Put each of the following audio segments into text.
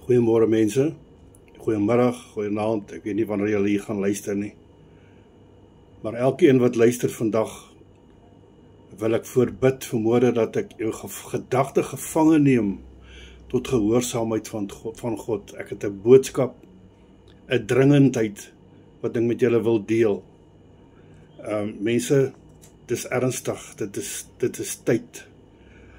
Goeiemôre mense, goeiemiddag, goeienaand, ek weet nie wanneer julle hier gaan luister nie. Maar elkeen wat luister vandag, wil ek voorbid vermoede dat ek jou gedagte gevange neem tot gehoorsaamheid van God. Ek het 'n boodskap, 'n dringendheid wat ek met julle wil deel. Mense, dit is ernstig, dit is tyd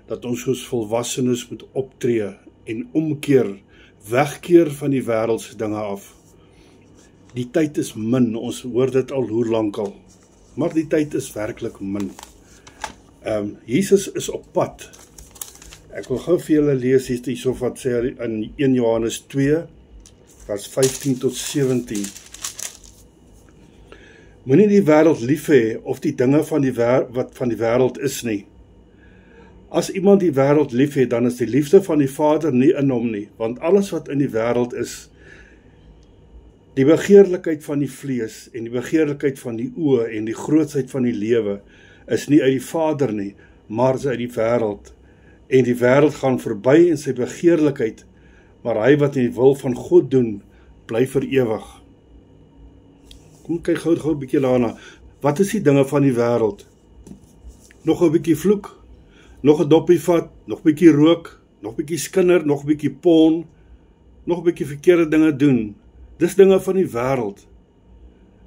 dat ons soos volwassenes moet optree en omkeer, wegkeer van die wêreldse dinge af. Die tyd is min, ons hoor dit al hoe lank al, maar die tyd is werklik min. Jesus is op pad. Ek wil gou vir julle lees hierso wat sê in 1 Johannes 2, vers 15 tot 17. Moenie die wêreld lief hê of die dinge wat van die wêreld is nie. As iemand die wêreld lief het, dan is die liefde van die Vader nie in hom nie, want alles wat in die wêreld is, die begeerlikheid van die vlees en die begeerlikheid van die oë en die grootsheid van die lewe, is nie uit die Vader nie, maar is uit die wêreld. En die wêreld gaan verby in sy begeerlikheid, maar hy wat in die wil van God doen, bly vir ewig. Kom kyk gou 'n bietjie daarna. Wat is die dinge van die wêreld? Nog 'n bietjie vloek, nog 'n doppie vat, nog 'n bietjie rook, nog 'n bietjie skinder, nog 'n bietjie pon, nog 'n bietjie verkeerde dinge doen. Dis dinge van die wêreld.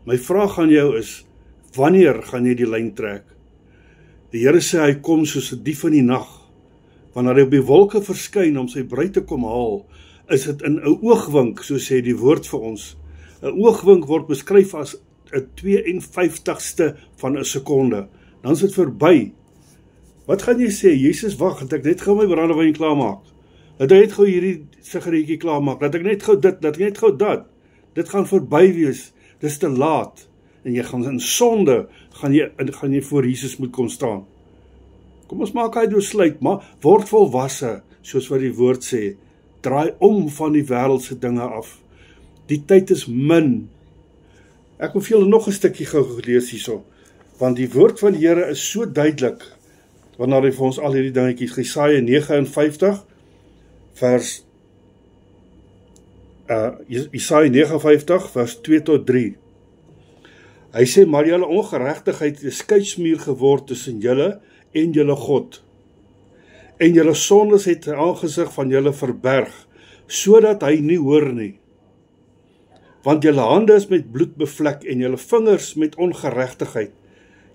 My vraag aan jou is, wanneer gaan jy die lyn trek? Die Here sê hy kom soos 'n dief in die nag. Wanneer hy op die wolke verskyn om sy bruid te kom haal, is dit in 'n oogwink, so sê die woord vir ons. 'n Oogwink word beskryf as 'n 52ste van 'n sekonde. Dan is dit verby. Wat gaan jy sê? Jesus, wag, dat ek net gou my brandewyn klaarmaak. Dat ek net gou hierdie sigaretjie klaarmaak. Dat ek net gou dit, dat ek net gou dat. Dit gaan verby wees. Dis te laat. En jy gaan in sonde, gaan jy voor Jesus moet kom staan. Kom ons maak hy doorsluit, maar word volwasse, soos wat die woord sê. Draai om van die wêreldse dinge af. Die tyd is min. Ek wil vir julle nog 'n stukkie gou lees hierso, want die woord van die Here is so duidelik, wanneer hy vir ons al hierdie dingetjies, Jesaja 59, Jesaja 59, vers 2 tot 3. Hy sê, maar julle ongeregtigheid het 'n skeidsmuur geword tussen julle en julle God. En julle sondes het sy aangesig van julle verberg, sodat hy nie hoor nie. Want julle hande is met bloed bevlek en julle vingers met ongeregtigheid.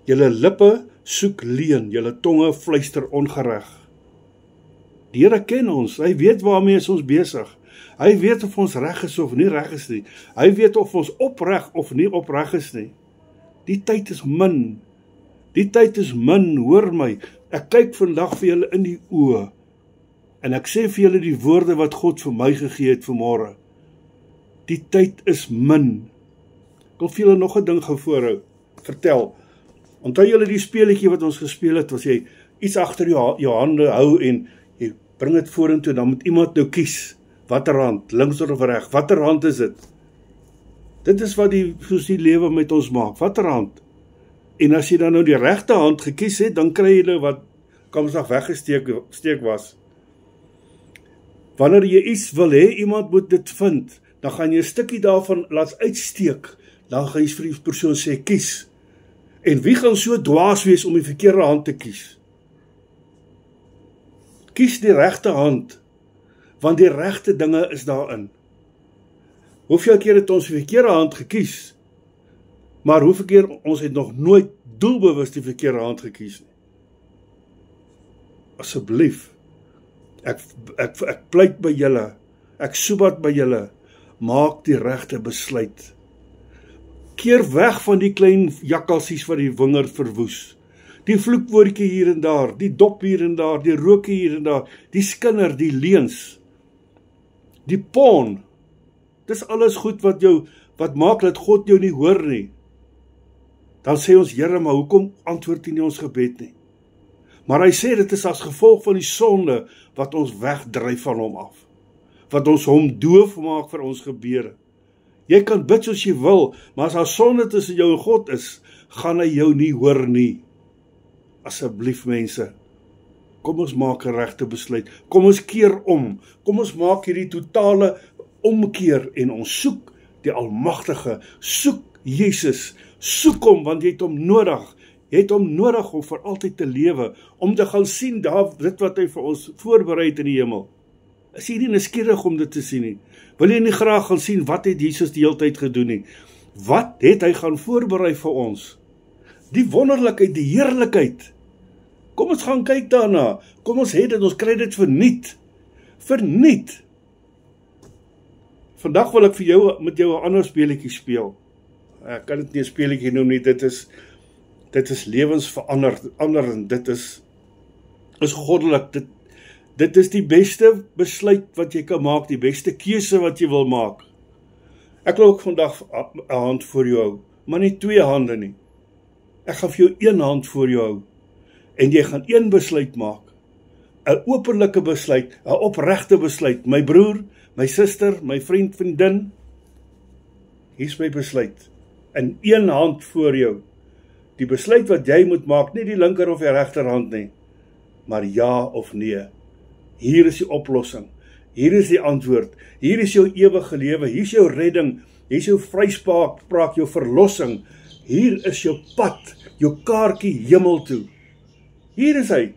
Julle lippe soek leuen, julle tonge fluister ongereg. Die Here ken ons, hy weet waarmee ons besig. Hy weet of ons reg is of nie reg is nie. Hy weet of ons opreg of nie opreg is nie. Die tyd is min. Die tyd is min, hoor my. Ek kyk vandag vir julle in die oë. En ek sê vir julle die woorde wat God vir my gegee het vanmôre. Die tyd is min. Ek wil vir julle nog 'n ding gou voorhou. Vertel. Onthou julle die speletjie wat ons gespeel het, was jy iets agter jou hande hou en jy bring dit vorentoe, dan moet iemand nou kies. Watter hand, links of reg? Watter hand is dit? Dit is wat soos die lewe met ons maak. Watter hand? En as jy dan nou die regte hand gekies het, dan kry jy nou wat komstig weggesteek was. Wanneer jy iets wil hê, iemand moet dit vind, dan gaan jy 'n stukkie daarvan laat uitsteek, dan gaan jy vir die persoon sê, kies. En wie gaan so dwaas wees om die verkeerde hand te kies? Kies die regte hand, want die regte dinge is daarin. Hoeveel keer het ons die verkeerde hand gekies, maar hoeveel keer ons het nog nooit doelbewus die verkeerde hand gekies nie? Asseblief, ek pleit by julle, ek soebat by julle, maak die regte besluit. Keer weg van die klein jakkalsies wat die wingerd verwoes. Die vloekwoordjie hier en daar, die dop hier en daar, die rookie hier en daar, die skinder, die leuns, die pon. Dis alles goed wat maak dat God jou nie hoor nie. Dan sê ons, Here, maar hoekom antwoord U nie ons gebed nie? Maar hy sê dit is as gevolg van die sonde wat ons wegdryf van hom af. Wat ons hom doof maak vir ons gebede. Jy kan bid soos jy wil, maar as daar sonde tussen jou en God is, gaan hy jou nie hoor nie. Asseblief mense, Kom ons maak 'n regte besluit. Kom ons keer om. Kom ons maak hierdie totale omkeer en ons soek die Almagtige. Soek Jesus. Soek hom, want jy het hom nodig. Jy het hom nodig om vir altyd te lewe, om te gaan sien daar dit wat hy vir ons voorberei het in die hemel. Is jy nie nuuskierig om dit te sien nie? Wil jy nie graag gaan sien wat het Jesus die hele tyd gedoen nie? Wat het hy gaan voorberei vir ons? Die wonderlikheid, die heerlikheid. Kom ons gaan kyk daarna. Kom ons het dit, ons kry dit verniet. Verniet. Vandag wil ek vir jou met jou 'n ander speletjie speel. Ek kan dit nie 'n speletjie noem nie, dit is lewensveranderend, dit is goddelik, dit is die beste besluit wat jy kan maak, die beste keuse wat jy wil maak. Ek wil ook vandag 'n hand voor jou hou, maar nie 2 hande nie. Ek gaan vir jou 1 hand voor jou hou, en jy gaan 1 besluit maak, 'n openlike besluit, 'n opregte besluit. My broer, my suster, my vriend, vriendin, hier is my besluit, in 1 hand voor jou. Die besluit wat jy moet maak, nie die linker of die regterhand nie, maar ja of nee. Hier is die oplossing, hier is die antwoord, hier is jou ewige lewe, hier is jou redding, hier is jou vryspraak, jou verlossing, hier is jou pad, jou kaartjie hemel toe. Hier is hy,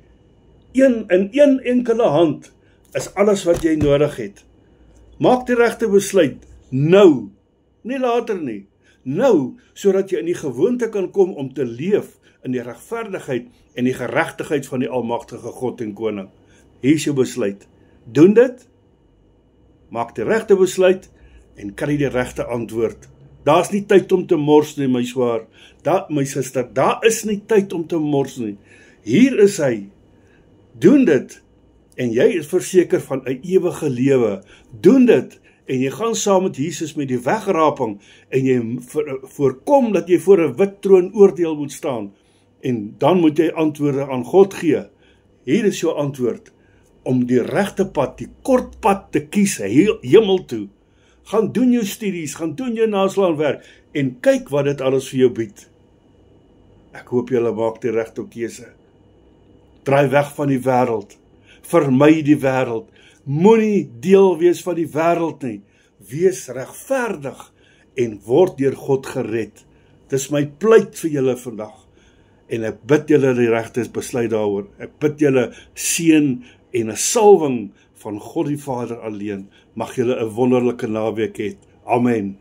in 1 enkele hand, is alles wat jy nodig het. Maak die regte besluit, nou, nie later nie. Nou, sodat jy in die gewoonte kan kom om te leef in die regverdigheid en die geregtigheid van die Almagtige God en Koning. Hier is jou besluit. Doen dit, maak die regte besluit en kry die regte antwoord. Daar is nie tyd om te mors nie, my swaar. My suster, daar is nie tyd om te mors nie. Hier is hy. Doen dit en jy is verseker van 'n ewige lewe. Doen dit en jy gaan saam met Jesus met die wegraping en jy voorkom dat jy voor 'n wit troon oordeel moet staan en dan moet jy antwoorde aan God gee. Hier is jou antwoord om die regte pad, die kort pad te kies, hemel toe. Gaan doen jou studies, gaan doen jou naslaanwerk en kyk wat dit alles vir jou bied. Ek hoop julle maak die regte keuse. Draai weg van die wêreld. Vermy die wêreld. Moenie deel wees van die wêreld nie. Wees regverdig en word deur God gered. Dis my pleit vir julle vandag. En ek bid julle die regte besluit daaroor. Ek bid julle seën en 'n salwing van God die Vader alleen. Mag julle 'n wonderlike naweek hê. Amen.